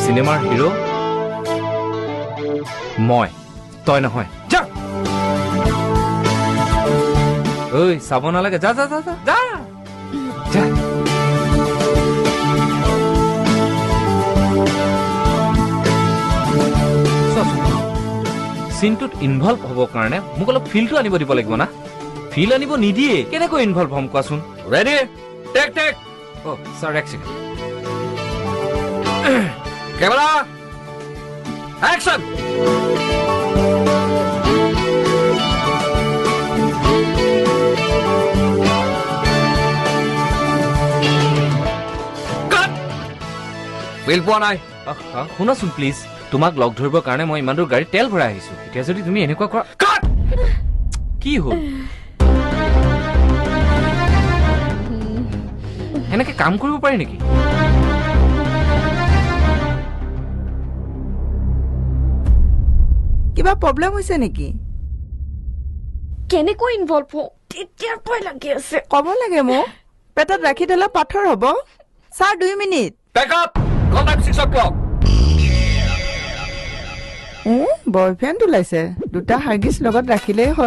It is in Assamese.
চিনেমাৰ হিৰো মই, তই নহয়। যা ঐ, চাব নালাগে, যা যা যা যা যা যা। চিনটোত ইনভলভ হ'বৰ কাৰণে মোক অলপ ফিলটো আনিব দিব লাগিব না। ফিল আনিব নিদিয়ে কেনেকৈ ইনভলভ হ'ম কোৱাচোন। Ready, take take. অ' ছাৰ, এক ছেকেণ্ড। Camera action. বিল পোৱা নাই। শুনাচোন প্লিজ, তোমাক লগ ধৰিবৰ কাৰণে মই ইমান দূৰ গাড়ীত তেল ভৰাই আহিছো। এতিয়া যদি তুমি এনেকুৱা কৰা। কি হ'ল? এনেকে কাম কৰিব পাৰি নেকি? কিবা প্ৰব্লেম হৈছে নেকি? কেনেকৈ ইনভলভ হওঁ তেতিয়াৰ পৰাই লাগি আছে। ক'ব লাগে মোক, পেটত ৰাখি থলে পাথৰ হ'ব। Sir 2 minute. বয়ফ্ৰেণ্ড ওলাইছে, 2টা হাগিছ লগত ৰাখিলেই হ'ল।